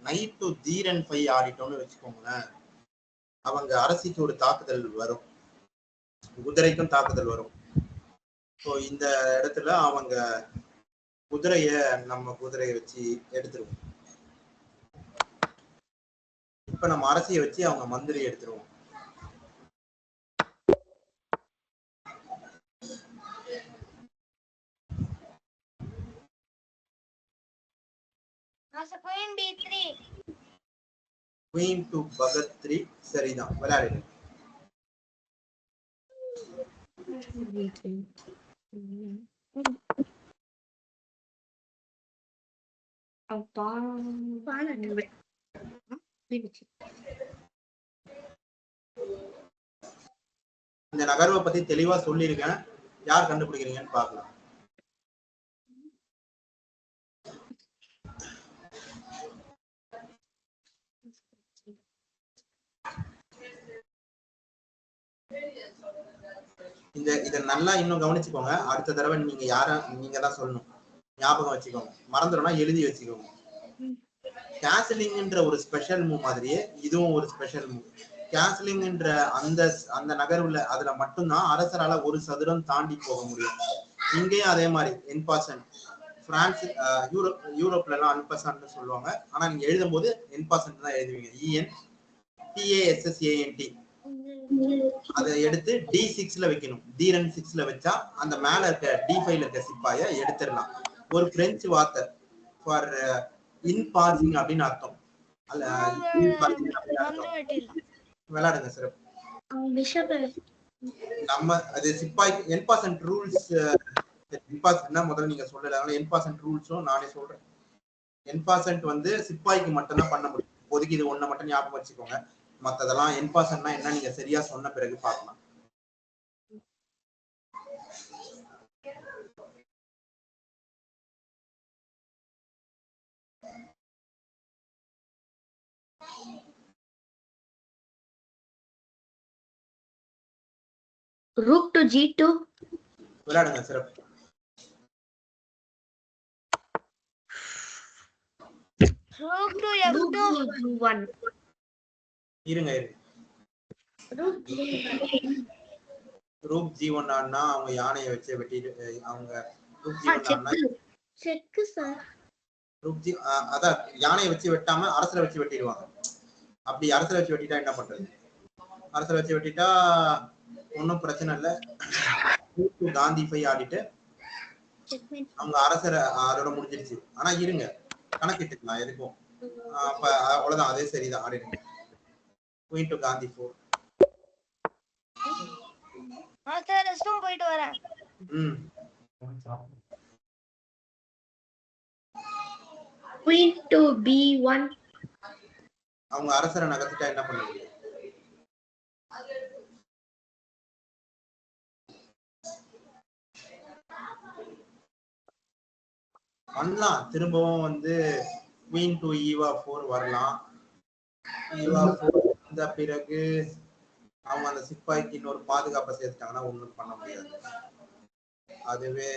Night to D5 ஆடிட்டோம்னு வச்சுக்கோங்களேன், அவங்க அரசிக்கு ஒரு தாக்குதல் வரும், குதிரைக்கும் தாக்குதல் வரும். ஸோ இந்த இடத்துல அவங்க நம்ம குதிரையை வச்சு எடுத்துருவோம். இப்ப நம்ம அரசியை வச்சு அவங்க மந்திரி எடுத்துருவோம். Queen B3. Queen to Bhagat 3 சரிதான், விளையாடுங்க. இந்த நகர்வை பத்தி தெளிவா சொல்லியிருக்கேன், யார் கண்டுபிடிக்கிறீங்கன்னு பார்க்கலாம். இத நல்லா இன்னும் கவனிச்சுக்கோங்க. அடுத்த தடவை நீங்க தான் சொல்லணும், ஞாபகம் வச்சுக்கோங்க. மறந்துடும்னா எழுதி வச்சுக்கோங்க. கேசலிங்ன்ற ஒரு ஸ்பெஷல் மூவ் மாதிரியே இதுவும் ஒரு ஸ்பெஷல் மூவ். கேசலிங்ன்ற அந்த நகர்வுல அதுல மட்டும்தான் அரசரால ஒரு சதுரம் தாண்டி போக முடியும். இங்கேயும் அதே மாதிரி என்பாசன், பிரான்ஸ் யூரோப்ல எல்லாம் அன்பசன்ட் சொல்லுவாங்க, ஆனா நீங்க எழுதும் போது என்பாசன்ட் தான் எழுதுவீங்க. ENPASSANT. அதை எடுத்து D6ல வைக்கணும். D6ல வச்சா அந்த மேல இருக்க D5ல இருக்க சிப்பாயை எடுத்துடலாம். ஒரு பிரெஞ்சு வார்த்தை ஃபார் இன்பாசிங் அப்படின்னு அர்த்தம். விளையாடுங்க சார். நம்ம அது சிப்பாய் என்பாசன்ட் ரூல்ஸ் என்பாசன்ட்னா முதல்ல நீங்க சொல்லல, அதனால என்பாசன்ட் ரூல்ஸும் நானே சொல்றேன். என்பாசன்ட் வந்து சிப்பாய்க்கு மட்டும் தான் பண்ண முடியும். இப்போதைக்கு இது ஒண்ண மட்டும் ஞாபகம் வச்சுக்கோங்க. மத்ததெல்லாம் என்பாசன்ட்னா என்ன நீங்க சரியா சொன்ன பிறகு பார்க்கலாம். Rook to G2. விளையாடுங்க சிறப்பு. Rook to F2. G1. இருங்க. ரூக் G1 ஆனா அவங்க யானையை வச்சு வெட்டிட்டு அவங்க ரூக் G1 ஆனா செக் சார். ரூக் G அதான் யானையை வச்சு வெட்டாம அரசரை வச்சு வெட்டிடுவாங்க. அப்படி அரசரை வச்சு வெட்டிட்டா என்ன பண்றது? அரசரை வச்சு வெட்டிட்டா ஒன்னும் பிரச்சனை இல்ல. காந்தி போய் ஆடிட்டு அவங்க அரசரை அதோட முடிஞ்சிருச்சு. ஆனா இருங்க, கணக்கிட்டுக்கலாம் எதுக்கும். அப்ப அவ்வளவுதான், அதே சரிதான். ஆடிடுங்க. குயின் டு காந்தி 4. மாஸ்டர் ரெஸ்ட்ரூம் போயிட்டு வரேன். Queen to B1. அவங்க அரசரை நகர்த்திட்டா என்ன பண்ண முடியும்? பண்ணலாம். திரும்பவும் வந்து குயின் டு ஈவா 4 வரலாம். ஈவா 4 வந்த பிறகு அவங்க அந்த சிப்பாய்க்கு இன்னொரு பாதுகாப்பை சேர்த்துட்டாங்கன்னா ஒண்ணும் பண்ண முடியாது. அதுவே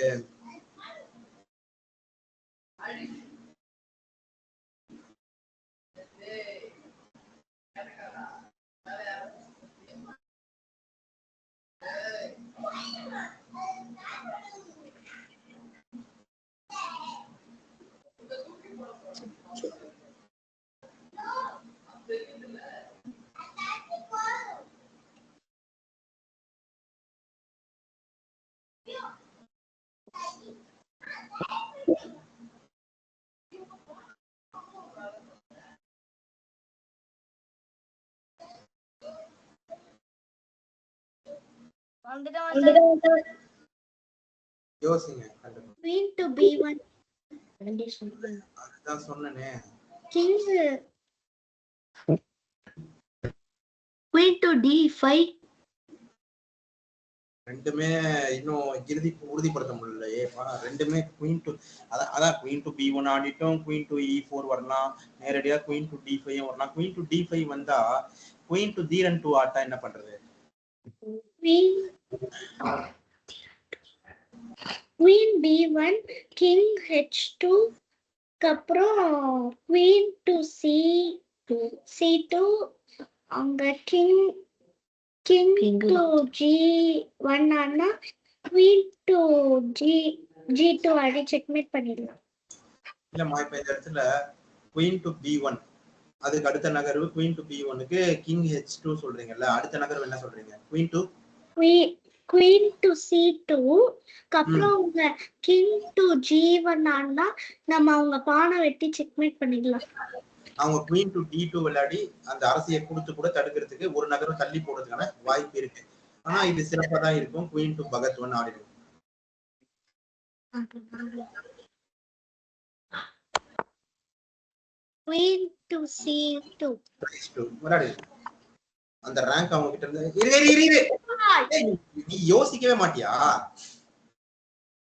யோசிங்க. Queen to B1. அதுதான் சொன்னனே. King. Queen to D5. ரெண்டுமே இன்னும் உறுதிப்படுத்த முடியலையே. ரெண்டுமே குயின் டு அதான் குயின் டு B1 ஆடிட்டோம். குயின் டு E4 வரலாம். நேரடியா குயின் டு D5 வரலாம். குயின் டு D5 வந்தா குயின் டு D2 ஆட்டா என்ன பண்றது? Queen B1, King H2, அப்புறம் Queen to C2, அங்க King to G1 ஆனா Queen to G2 Aadi checkmate பண்ணிடலாம். இல்லம்மா, இப்ப இந்த இடத்துல குயின் டு B1 அதுக்கு அடுத்த நகர்வு குயின் டு B1க்கு கிங் H2 சொல்றீங்கல்ல, அடுத்த நகர்வு என்ன சொல்றீங்க? Queen to C2, அப்புறம் உங்க King to G1 ஆனா நம்ம அவங்க பானை வெட்டி செக்மேட் பண்ணிடலாம். அவங்க குயின் டு D2 விளையாடி அந்த அரசியை கொடுத்து கூட தடுக்கிறதுக்கு ஒரு நகரம் தள்ளி போடுறதுக்கான வாய்ப்பு இருக்கு. ஆனா இது சிறப்பா தான் இருக்கும். குயின் டு பகத் 1 ஆடிடும். Queen to C2 விளையாடு. அந்த ரேங்க் அவங்க கிட்ட இருந்து நீ யோசிக்கவே மாட்டியா?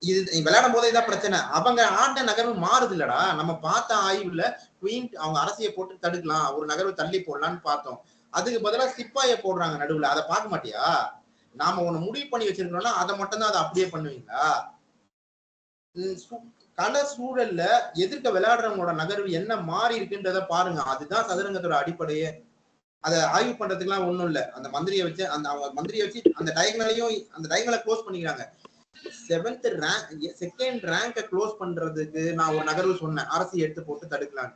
இது விளையாடும் போதே இதான் பிரச்சனை. அவங்க ஆட்ட நகர்வு மாறுது இல்லடா. நம்ம பார்த்த ஆய்வுல குயின் அவங்க அரசியை போட்டு தடுக்கலாம், ஒரு நகர்வு தள்ளி போடலாம்னு பார்த்தோம். அதுக்கு பதிலா சிப்பாயை போடுறாங்க நடுவுல. அதை பார்க்க மாட்டியா? நாம ஒண்ணு முடிவு பண்ணி வச்சிருக்கோம்னா அதை மட்டும் தான் அதை அப்படியே பண்ணுவீங்களா? கள சூழல்ல எதிர்க்க விளையாடுறவங்களோட நகர்வு என்ன மாறி இருக்குன்றத பாருங்க. அதுதான் சதுரங்கத்தோட அடிப்படையே. அதை ஆய்வு பண்றதுக்குலாம் ஒண்ணும் இல்ல. அந்த மந்திரியை வச்சு அவங்க மந்திரியை வச்சு அந்த டயகனலை க்ளோஸ் பண்ணிக்கிறாங்க. 7th ரேங்க் 2nd ரேங்கை க்ளோஸ் பண்றதுக்கு நான் ஒரு நகர்வு சொன்னேன், அரசியை எடுத்து போட்டு தடுக்கலாம்.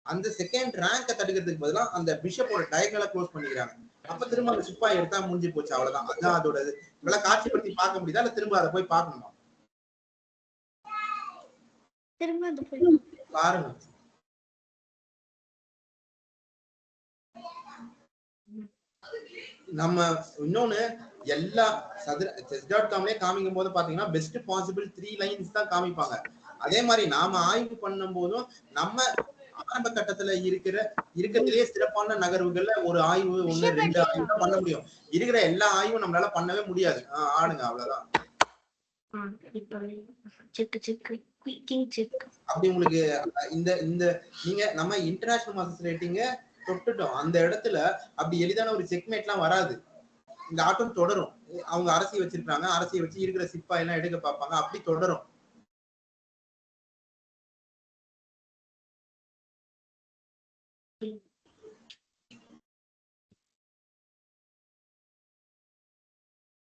அந்த 2nd ரேங்கை தடுக்கிறதுக்கு பதிலா அந்த பிஷப்போட டயகனலை க்ளோஸ் பண்ணிக்கிறாங்க. அப்ப திரும்ப அந்த சிப்பாய் எடுத்தா முடிஞ்சு போச்சு, அவ்வளவுதான். அதுதான் அதோட இது. இவ்வளவு காட்சிப்படுத்தி பார்க்க முடியுதா இல்ல திரும்ப அதை போய் பார்க்கணுமா? பாருங்க. நம்ம இன்னொன்னு எல்லா chess.comலயே காமிக்கும் போது பாத்தீங்கன்னா பெஸ்ட் பாசிபிள் 3 லைன்ஸ் தான் காமிப்பாங்க. அதே மாதிரி நாம ஆய்வு பண்ணும் போதும் நம்ம ஆரம்ப கட்டத்துல இருக்கிறதுலயே சிறப்பான நகர்வுகள்ல ஒரு ஆய்வு 1-2 ஆய்வு தான் பண்ண முடியும். இருக்கிற எல்லா ஆய்வும் நம்மளால பண்ணவே முடியாது. ஆடுங்க அவ்வளவுதான். அப்படி உங்களுக்கு இந்த இந்த நீங்க நம்ம இன்டர்நேஷனல் மாஸ்டர்ஸ் ரேட்டிங்க தொட்டுட்டோம். அந்த இடத்துல அப்படி எளிதான ஒரு செக்மேட் எல்லாம் வராது. இந்த ஆட்டம் தொடரும். அவங்க அரசியை வச்சிருக்காங்க, அரசியை வச்சு இருக்கிற சிப்பாய் எல்லாம் எடுக்க பார்ப்பாங்க, அப்படி தொடரும்.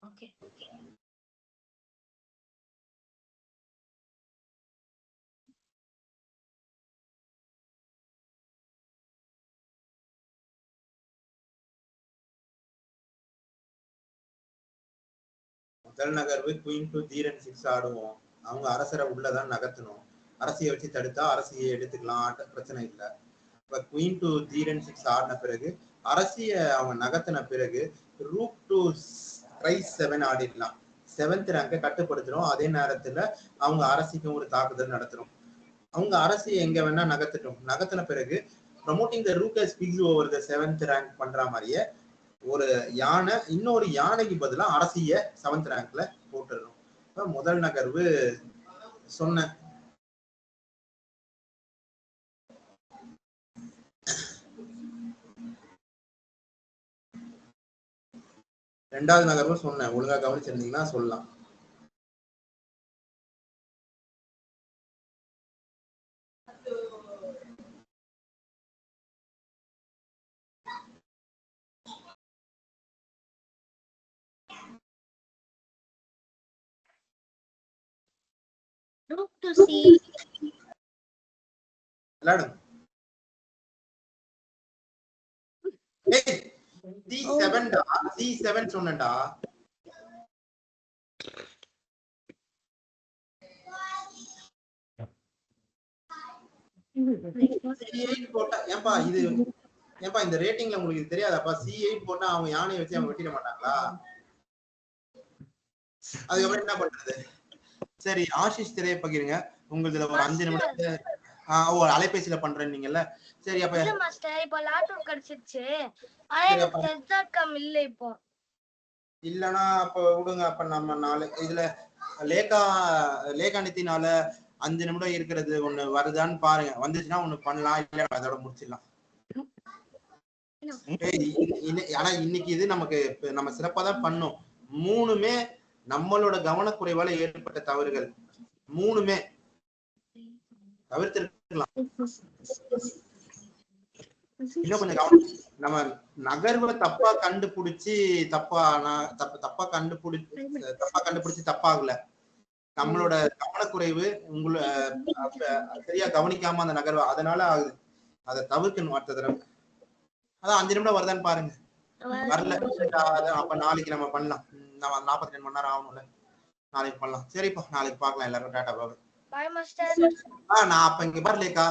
ஓகே முதல் நகர்வு குயின் டு தீரன் 6 ஆடுவோம். அவங்க அரசரை உள்ளதான் நகர்த்தணும். அரசியை வச்சு தடுத்தா அரசியை எடுத்துக்கலாம், பிரச்சனை இல்லை. இப்ப குயின் டு தீரன் 6 ஆடின பிறகு அரசிய அவங்க நகர்த்தின பிறகு ரூக் டு ரைஸ் 7 ஆடிடலாம். 7th ரேங்கை கட்டுப்படுத்துறோம். அதே நேரத்துல அவங்க அரசிக்கும் ஒரு தாக்குதல் நடத்துறோம். அவங்க அரசியை எங்க வேணா நகர்த்தட்டும். நகர்த்தின பிறகு promoting the rook as picks over the 7th rank பண்ற மாதிரியே ஒரு யானை இன்னொரு யானைக்கு பதிலா அரசிய 7th ரேங்க்ல போட்டுடுறோம். முதல் நகர்வு சொன்ன. ரெண்டாவது நகர்வு சொன்னேன். ஒழுங்கா கவனிச்சிருந்தீங்கன்னா சொல்லலாம். Rook to C. விளையாடுங்க. C7 டா, C7 சொன்னேன்டா. C8 போட்டா ஏன்பா இது ஏன்பா இந்த ரேட்டிங்ல உங்களுக்கு தெரியாதாப்பா? C8 போட்டா அவங்க யானையை வச்சு அவங்க வெட்டிட மாட்டாங்களா? அதுக்கப்புறம் என்ன பண்றது? சரி, ஆஷிஷ் திரையை பகிருங்க. உங்களுக்கு ஒரு 5 நிமிடம் அலைபேசியில பண்றேன்னீங்கல்ல. சரி அப்ப இல்ல மாஸ்டர், இப்போ லேப்டாப் கிடைச்சிருச்சு. ஆனா எனக்கு chess.com இல்ல இப்போ. இல்லனா அப்ப விடுங்க. அப்ப நம்ம நாளை இதுல லேகா நித்தினால 5 நிமிடம் இருக்கிறது ஒண்ணு வருதான்னு பாருங்க. வந்துச்சுன்னா ஒண்ணு பண்ணலாம், இல்ல அதோட முடிச்சிடலாம். ஆனா இன்னைக்கு இது நமக்கு நம்ம சிறப்பா தான் பண்ணோம். 3மே நம்மளோட கவனக்குறைவால ஏற்பட்ட தவறுகள். 3மே தவிர்த்திருக்கலாம். இன்னும் கொஞ்சம் கவனம். நம்ம நகர்வை தப்பா கண்டுபிடிச்சு தப்பாகல. நம்மளோட கவனக்குறைவு உங்களை சரியா கவனிக்காம அந்த நகர்வு அதனால ஆகுது. அதை தவிர்க்கணும் அடுத்த தடவை. அதான் 5 நிமிடம் வருதான்னு பாருங்க. வரல அப்ப நாளைக்கு நம்ம பண்ணலாம். 42 மணி நேரம் ஆகணும்ல, நாளைக்கு பண்ணலாம். சரிப்பா, நாளைக்கு பார்க்கலாம். எல்லாரும் டாடா பாபு. Bye master. நான் அப்ப இங்க பாருலேக்கா,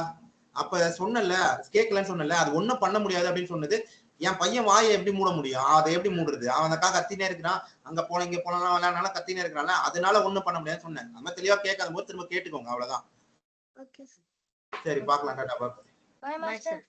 அப்ப சொன்னல கேட்கலன்னு சொன்னல, அது ஒண்ணும் பண்ண முடியாது அப்படின்னு சொன்னது. என் பையன் வாயை எப்படி மூட முடியும்? அதை எப்படி மூடுறது? அவன் அந்த கத்தினே இருக்கிறான். அங்க போன இங்க போனா விளையாடுனால கத்தினே இருக்கிறான்ல, அதனால ஒண்ணும் பண்ண முடியாதுன்னு சொன்னேன். நம்ம தெளிவா கேட்காத போது திரும்ப கேட்டுக்கோங்க, அவ்வளவுதான். சரி, பார்க்கலாம். டாடா பாபு. Bye master.